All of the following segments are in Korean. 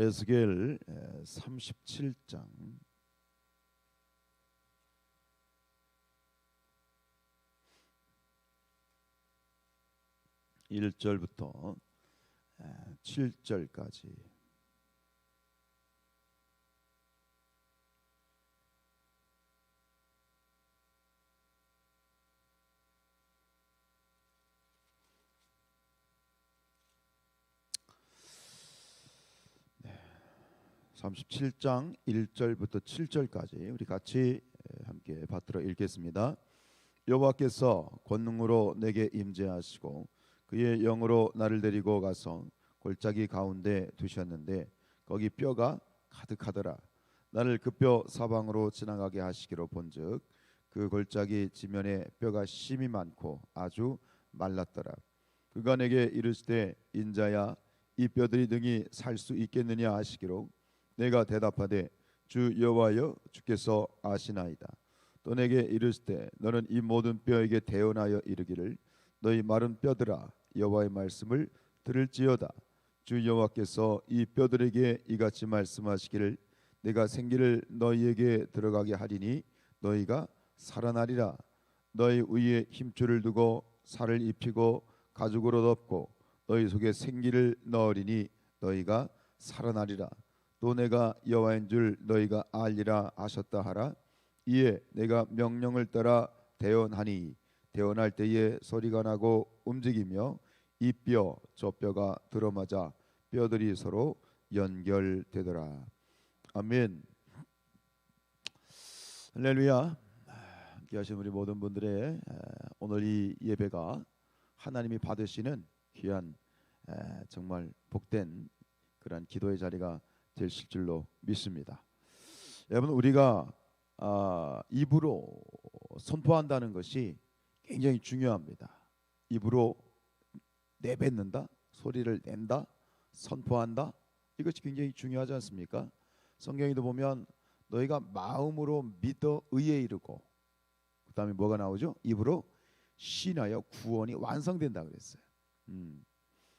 에스겔 37장 1절부터 7절까지. 네, 37장 1절부터 7절까지 우리 같이 함께 받들어 읽겠습니다. 여호와께서 권능으로 내게 임재하시고 그의 영으로 나를 데리고 가서 골짜기 가운데 두셨는데 거기 뼈가 가득하더라. 나를 그 뼈 사방으로 지나가게 하시기로 본즉 그 골짜기 지면에 뼈가 심이 많고 아주 말랐더라. 그가 내게 이르시되 인자야 이 뼈들이 능히 살 수 있겠느냐 하시기로 내가 대답하되 주 여호와여 주께서 아시나이다. 또 내게 이르시되 너는 이 모든 뼈에게 대언하여 이르기를 너희 마른 뼈들아 여호와의 말씀을 들을지어다. 주 여호와께서 이 뼈들에게 이같이 말씀하시기를 내가 생기를 너희에게 들어가게 하리니 너희가 살아나리라. 너희 위에 힘줄을 두고 살을 입히고 가죽으로 덮고 너희 속에 생기를 넣으리니 너희가 살아나리라. 또 내가 여호와인 줄 너희가 알리라 하셨다 하라. 이에 내가 명령을 따라 대언하니 대언할 때에 소리가 나고 움직이며 이 뼈 저 뼈가 들어맞아 뼈들이 서로 연결되더라. 아멘. 할렐루야. 함께 하신 우리 모든 분들의 오늘 이 예배가 하나님이 받으시는 귀한 정말 복된 그런 기도의 자리가 되실 줄로 믿습니다. 여러분 우리가 입으로 선포한다는 것이 굉장히 중요합니다. 입으로 내뱉는다, 소리를 낸다, 선포한다, 이것이 굉장히 중요하지 않습니까? 성경에도 보면 너희가 마음으로 믿어 의에 이르고 그 다음에 뭐가 나오죠? 입으로 신하여 구원이 완성된다 그랬어요.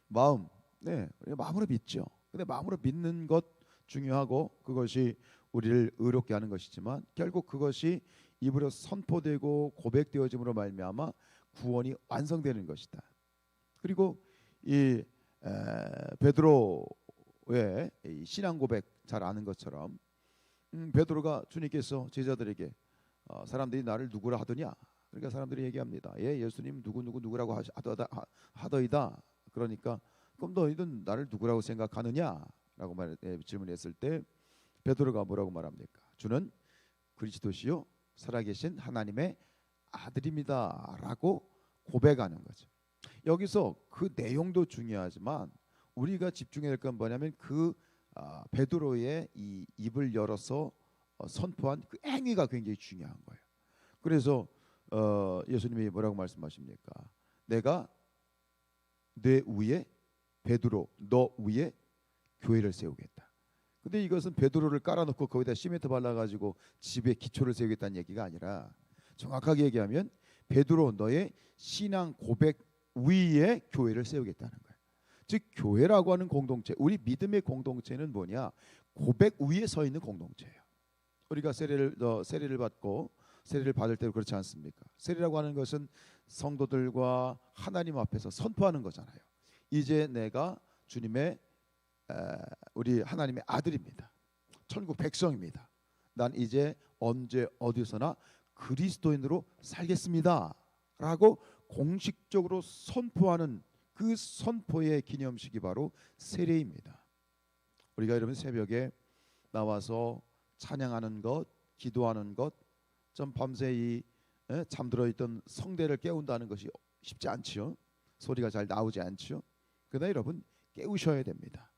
마음, 네, 우리가 마음으로 믿죠. 근데 마음으로 믿는 것 중요하고 그것이 우리를 의롭게 하는 것이지만 결국 그것이 입으로 선포되고 고백되어짐으로 말미암아 구원이 완성되는 것이다. 그리고 이 베드로의 이 신앙 고백 잘 아는 것처럼 베드로가 주님께서 제자들에게 사람들이 나를 누구라 하더냐? 그러니까 사람들이 얘기합니다. 예, 예수님 누구라고 하더이다. 그러니까 그럼 너희는 나를 누구라고 생각하느냐라고 질문했을 때 베드로가 뭐라고 말합니까? 주는 그리스도시요 살아계신 하나님의 아들입니다라고 고백하는 거죠. 여기서 그 내용도 중요하지만 우리가 집중해야 될 건 뭐냐면 그 베드로의 이 입을 열어서 선포한 그 행위가 굉장히 중요한 거예요. 그래서 예수님이 뭐라고 말씀하십니까? 내가 내 위에 베드로 너 위에 교회를 세우겠다. 근데 이것은 베드로를 깔아놓고 거기다 시멘트 발라가지고 집에 기초를 세우겠다는 얘기가 아니라 정확하게 얘기하면 베드로 너의 신앙 고백 위에 교회를 세우겠다는 거예요. 즉 교회라고 하는 공동체, 우리 믿음의 공동체는 뭐냐? 고백 위에 서 있는 공동체예요. 우리가 세례를 받고 세례를 받을 때도 그렇지 않습니까? 세례라고 하는 것은 성도들과 하나님 앞에서 선포하는 거잖아요. 이제 내가 주님의 우리 하나님의 아들입니다. 천국 백성입니다. 난 이제 언제 어디서나 그리스도인으로 살겠습니다 라고 공식적으로 선포하는 그 선포의 기념식이 바로 세례입니다. 우리가 여러분 새벽에 나와서 찬양하는 것, 기도하는 것, 좀 밤새 이 잠들어 있던 성대를 깨운다는 것이 쉽지 않지요. 소리가 잘 나오지 않지요. 그러나 여러분 깨우셔야 됩니다.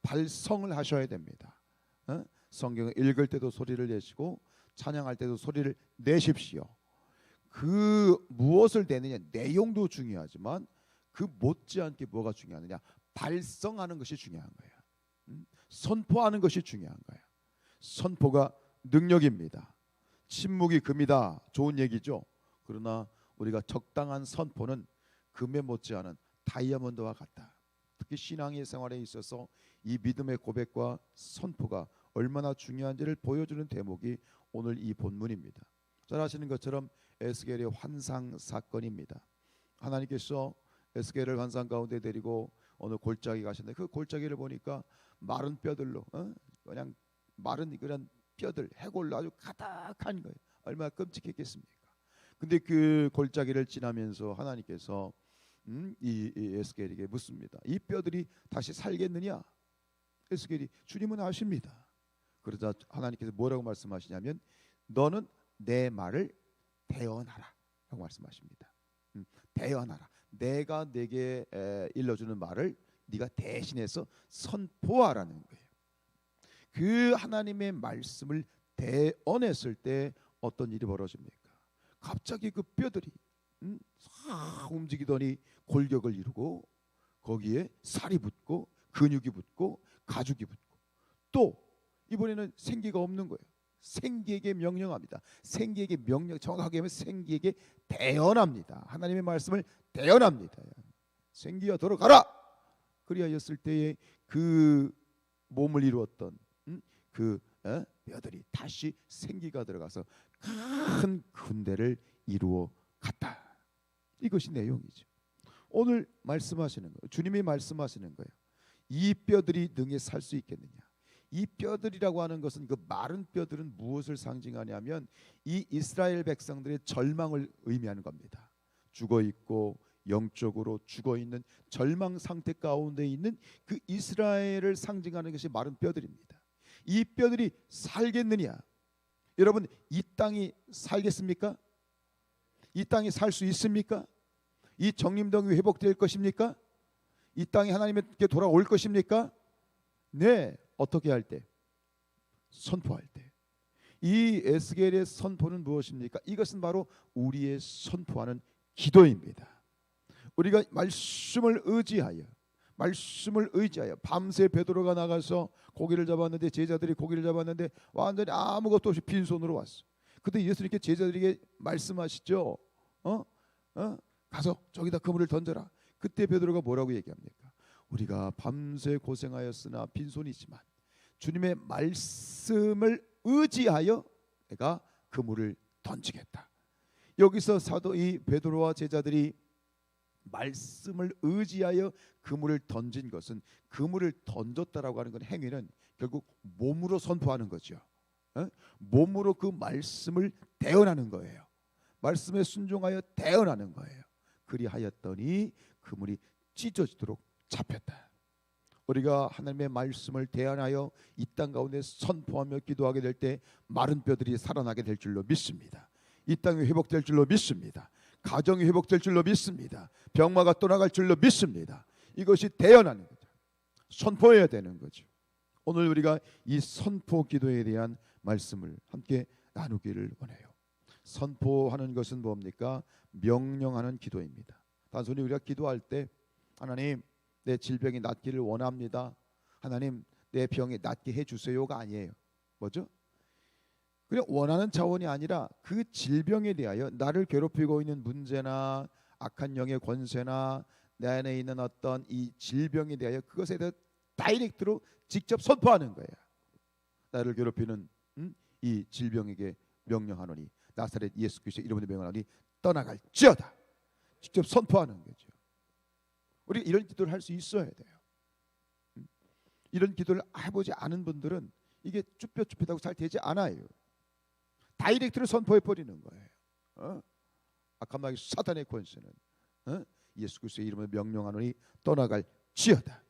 발성을 하셔야 됩니다. 성경을 읽을 때도 소리를 내시고 찬양할 때도 소리를 내십시오. 그 무엇을 내느냐 내용도 중요하지만 그 못지않게 뭐가 중요하느냐 발성하는 것이 중요한 거예요. 선포하는 것이 중요한 거예요. 선포가 능력입니다. 침묵이 금이다. 좋은 얘기죠. 그러나 우리가 적당한 선포는 금에 못지않은 다이아몬드와 같다. 특히 신앙의 생활에 있어서 이 믿음의 고백과 선포가 얼마나 중요한지를 보여주는 대목이 오늘 이 본문입니다. 잘 아시는 것처럼 에스겔의 환상 사건입니다. 하나님께서 에스겔을 환상 가운데 데리고 어느 골짜기 가셨는데 그 골짜기를 보니까 마른 뼈들로 그냥 마른 그런 뼈들 해골로 아주 가득한 거예요. 얼마나 끔찍했겠습니까? 근데 그 골짜기를 지나면서 하나님께서 이 에스겔에게 묻습니다. 이 뼈들이 다시 살겠느냐? 에스겔이 주님은 아십니다. 그러자 하나님께서 뭐라고 말씀하시냐면 너는 내 말을 대언하라 라고 말씀하십니다. 대언하라. 내가 내게 일러주는 말을 네가 대신해서 선포하라는 거예요. 그 하나님의 말씀을 대언했을 때 어떤 일이 벌어집니까? 갑자기 그 뼈들이 싹 움직이더니 골격을 이루고 거기에 살이 붙고 근육이 붙고 가죽이 붙고 또 이번에는 생기가 없는 거예요. 생기에게 명령합니다. 생기에게 명령, 정확하게 하면 생기에게 대언합니다. 하나님의 말씀을 대언합니다. 생기야 들어가라. 그리하였을 때에 그 몸을 이루었던 그 뼈들이 다시 생기가 들어가서 큰 군대를 이루어 갔다. 이것이 내용이죠. 오늘 말씀하시는 거예요. 주님이 말씀하시는 거예요. 이 뼈들이 능히 살 수 있겠느냐? 이 뼈들이라고 하는 것은 그 마른 뼈들은 무엇을 상징하냐면 이 이스라엘 백성들의 절망을 의미하는 겁니다. 죽어 있고 영적으로 죽어 있는 절망 상태 가운데 있는 그 이스라엘을 상징하는 것이 마른 뼈들입니다. 이 뼈들이 살겠느냐? 여러분 이 땅이 살겠습니까? 이 땅이 살 수 있습니까? 이 정림동이 회복될 것입니까? 이 땅이 하나님께 돌아올 것입니까? 네. 어떻게 할 때? 선포할 때. 이 에스겔의 선포는 무엇입니까? 이것은 바로 우리의 선포하는 기도입니다. 우리가 말씀을 의지하여 밤새 베드로가 나가서 고기를 잡았는데 제자들이 고기를 잡았는데 완전히 아무것도 없이 빈손으로 왔어. 근데 예수님께 제자들에게 말씀하시죠. 가서 저기다 그물을 던져라. 그때 베드로가 뭐라고 얘기합니까? 우리가 밤새 고생하였으나 빈손이지만 주님의 말씀을 의지하여 내가 그물을 던지겠다. 여기서 사도 이 베드로와 제자들이 말씀을 의지하여 그물을 던진 것은 그물을 던졌다라고 하는 건 행위는 결국 몸으로 선포하는 거죠. 몸으로 그 말씀을 대언하는 거예요. 말씀에 순종하여 대언하는 거예요. 그리하였더니 그물이 찢어지도록 잡혔다. 우리가 하나님의 말씀을 대언하여 이 땅 가운데 선포하며 기도하게 될 때 마른 뼈들이 살아나게 될 줄로 믿습니다. 이 땅이 회복될 줄로 믿습니다. 가정이 회복될 줄로 믿습니다. 병마가 떠나갈 줄로 믿습니다. 이것이 대언하는 거죠. 선포해야 되는 거죠. 오늘 우리가 이 선포 기도에 대한 말씀을 함께 나누기를 원해요. 선포하는 것은 뭡니까? 명령하는 기도입니다. 단순히 우리가 기도할 때 하나님 내 질병이 낫기를 원합니다. 하나님 내 병이 낫게 해주세요가 아니에요. 뭐죠? 그냥 원하는 차원이 아니라 그 질병에 대하여 나를 괴롭히고 있는 문제나 악한 영의 권세나 내 안에 있는 어떤 이 질병에 대하여 그것에 대해 다이렉트로 직접 선포하는 거예요. 나를 괴롭히는 이 질병에게 명령하노니 나사렛 예수 그리스도의 이름으로 명하노니 떠나갈지어다. 직접 선포하는 거죠. 우리가 이런 기도를 할 수 있어야 돼요. 이런 기도를 해보지 않은 분들은 이게 쭈뼛쭈뼛하고 잘 되지 않아요. 다이렉트로 선포해 버리는 거예요. 악한 마귀 사탄의 권세는 예수 그리스도의 이름으로 명령하노니 떠나갈지어다.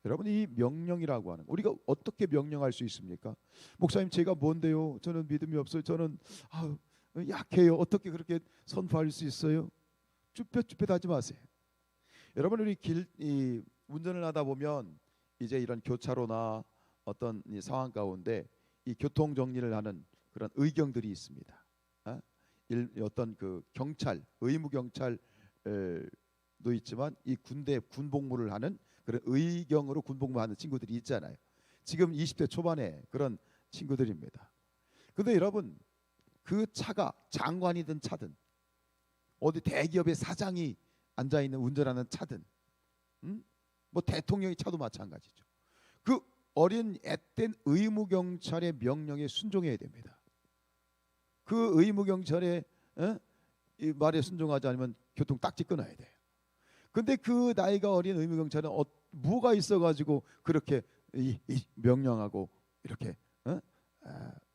여러분 이 명령이라고 하는 우리가 어떻게 명령할 수 있습니까? 목사님 제가 뭔데요? 저는 믿음이 없어요. 저는 약해요. 어떻게 그렇게 선포할 수 있어요? 쭈뼛쭈뼛하지 마세요. 여러분 우리 운전을 하다 보면 이제 이런 교차로나 어떤 이 상황 가운데 이 교통 정리를 하는 그런 의경들이 있습니다. 어떤 그 경찰, 의무 경찰도 있지만 이 군대 군복무를 하는 그런 의경으로 군복무하는 친구들이 있잖아요. 지금 20대 초반에 그런 친구들입니다. 근데 여러분 그 차가 장관이든 차든 어디 대기업의 사장이 앉아 있는 운전하는 차든 뭐 대통령이 차도 마찬가지죠. 그 어린 앳된 의무경찰의 명령에 순종해야 됩니다. 그 의무경찰의 이 말에 순종하지 않으면 교통 딱지 끊어야 돼요. 근데 그 나이가 어린 의무경찰은 뭐가 있어가지고 그렇게 이 명령하고 이렇게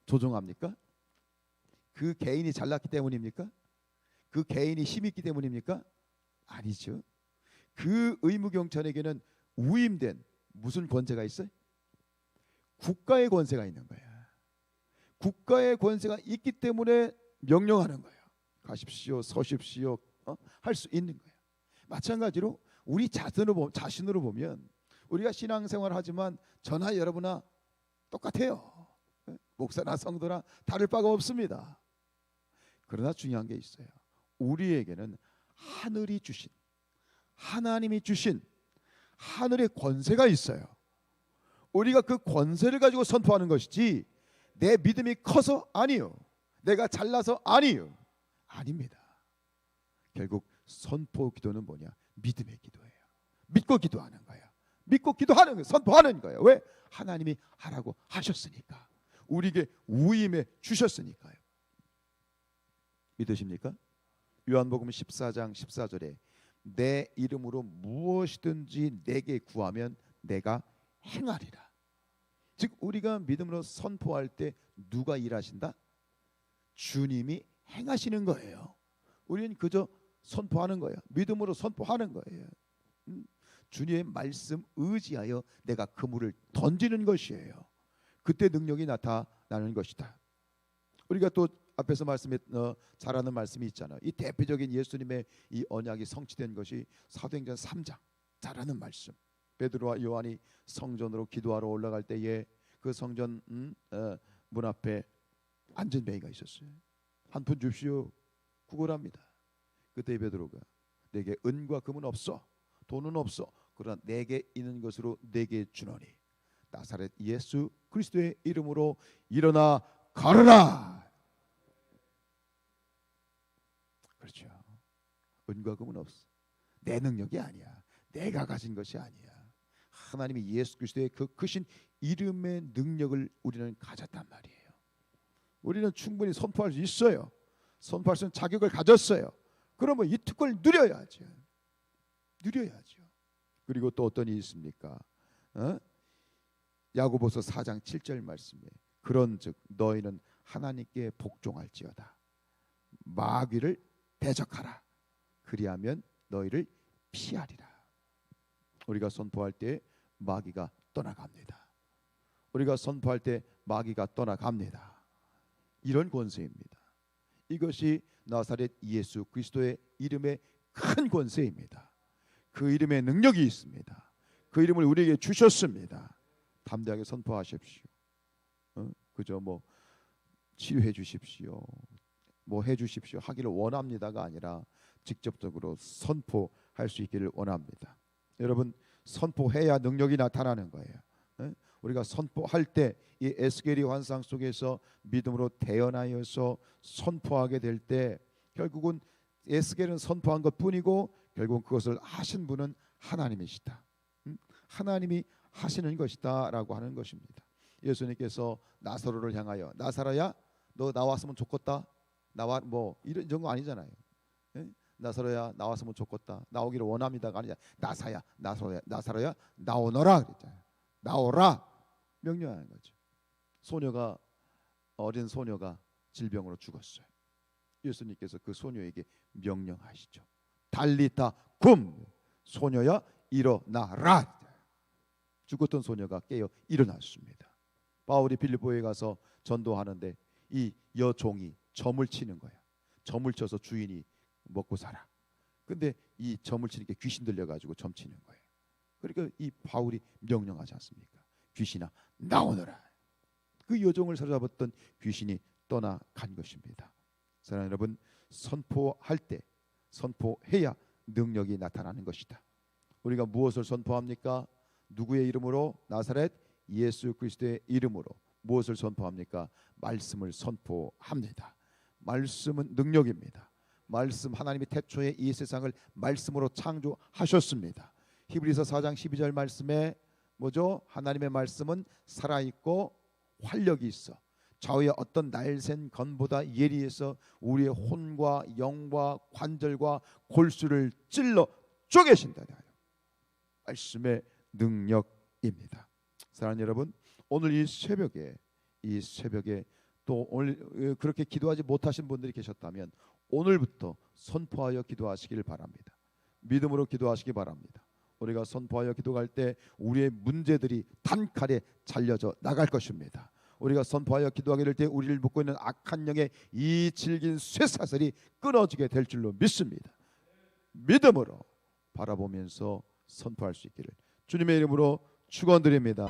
조종합니까? 그 개인이 잘났기 때문입니까? 그 개인이 힘있기 때문입니까? 아니죠. 그 의무경찰에게는 위임된 무슨 권세가 있어요? 국가의 권세가 있는 거야. 국가의 권세가 있기 때문에 명령하는 거예요. 가십시오, 서십시오, 할 수 있는 거예요. 마찬가지로 우리 자신으로 보면 우리가 신앙생활을 하지만 저나 여러분나 똑같아요. 목사나 성도나 다를 바가 없습니다. 그러나 중요한 게 있어요. 우리에게는 하늘이 주신, 하나님이 주신 하늘의 권세가 있어요. 우리가 그 권세를 가지고 선포하는 것이지 내 믿음이 커서 아니요, 내가 잘나서 아니요, 아닙니다. 결국 선포 기도는 뭐냐? 믿음의 기도예요. 믿고 기도하는 거예요. 믿고 기도하는 거예요. 선포하는 거예요. 왜? 하나님이 하라고 하셨으니까. 우리에게 위임해 주셨으니까요. 믿으십니까? 요한복음 14장 14절에 내 이름으로 무엇이든지 내게 구하면 내가 행하리라. 즉 우리가 믿음으로 선포할 때 누가 일하신다? 주님이 행하시는 거예요. 우리는 그저 선포하는 거예요. 믿음으로 선포하는 거예요. 주님의 말씀 의지하여 내가 그물을 던지는 것이에요. 그때 능력이 나타나는 것이다. 우리가 또 앞에서 잘하는 말씀이 있잖아요. 이 대표적인 예수님의 이 언약이 성취된 것이 사도행전 3장 잘하는 말씀. 베드로와 요한이 성전으로 기도하러 올라갈 때에 그 성전 문 앞에 앉은 뱅이가 있었어요. 한 푼 줍시오. 구걸합니다. 그때 베드로가 내게 은과 금은 없어, 돈은 없어, 그러나 내게 있는 것으로 내게 주노니 나사렛 예수 그리스도의 이름으로 일어나 걸어라. 그렇죠. 은과 금은 없어. 내 능력이 아니야. 내가 가진 것이 아니야. 하나님이 예수 그리스도의 그 크신 이름의 능력을 우리는 가졌단 말이에요. 우리는 충분히 선포할 수 있어요. 선포할 수 있는 자격을 가졌어요. 그러면 이 특권을 누려야죠. 누려야죠. 그리고 또 어떤 일이 있습니까? 야고보서 4장 7절 말씀에 그런즉 너희는 하나님께 복종할지어다. 마귀를 대적하라. 그리하면 너희를 피하리라. 우리가 선포할 때 마귀가 떠나갑니다. 우리가 선포할 때 마귀가 떠나갑니다. 이런 권세입니다. 이것이 나사렛 예수 그리스도의 이름의 큰 권세입니다. 그 이름에 능력이 있습니다. 그 이름을 우리에게 주셨습니다. 담대하게 선포하십시오. 그저 뭐 치유해 주십시오, 뭐 해주십시오 하기를 원합니다가 아니라 직접적으로 선포할 수 있기를 원합니다. 여러분, 선포해야 능력이 나타나는 거예요. 우리가 선포할 때 이 에스겔의 환상 속에서 믿음으로 태어나여서 선포하게 될 때 결국은 에스겔은 선포한 것뿐이고 결국 그것을 하신 분은 하나님이시다. 하나님이 하시는 것이다라고 하는 것입니다. 예수님께서 나사로를 향하여 나사로야 너 나왔으면 좋겠다. 나와 뭐 이런 거 아니잖아요. 나사로야 나왔으면 좋겠다. 나오기를 원합니다가 아니라 나사로야 나오너라 그랬잖아요. 나오라 명령하는 거죠. 어린 소녀가 질병으로 죽었어요. 예수님께서 그 소녀에게 명령하시죠. 달리타 굼, 소녀야 일어나라. 죽었던 소녀가 깨어 일어났습니다. 바울이 빌립보에 가서 전도하는데 이 여종이 점을 치는 거야. 점을 쳐서 주인이 먹고 살아. 근데 이 점을 치니까 귀신 들려가지고 점 치는 거예요. 그러니까 이 바울이 명령하지 않습니까? 귀신아 나오너라. 그 여종을 사로잡았던 귀신이 떠나간 것입니다. 사랑하는 여러분, 선포할 때 선포해야 능력이 나타나는 것이다. 우리가 무엇을 선포합니까? 누구의 이름으로? 나사렛 예수 그리스도의 이름으로. 무엇을 선포합니까? 말씀을 선포합니다. 말씀은 능력입니다. 말씀, 하나님이 태초에 이 세상을 말씀으로 창조하셨습니다. 히브리서 4장 12절 말씀에 뭐죠? 하나님의 말씀은 살아있고 활력이 있어 좌우의 어떤 날쌘 건보다 예리해서 우리의 혼과 영과 관절과 골수를 찔러 쪼개신다. 말씀의 능력입니다. 사랑하는 여러분, 오늘 이 새벽에 또 오늘 그렇게 기도하지 못하신 분들이 계셨다면 오늘부터 선포하여 기도하시길 바랍니다. 믿음으로 기도하시기 바랍니다. 우리가 선포하여 기도할 때 우리의 문제들이 단칼에 잘려져 나갈 것입니다. 우리가 선포하여 기도하게 될 때 우리를 묶고 있는 악한 영의 이 질긴 쇠사슬이 끊어지게 될 줄로 믿습니다. 믿음으로 바라보면서 선포할 수 있기를 주님의 이름으로 축원드립니다.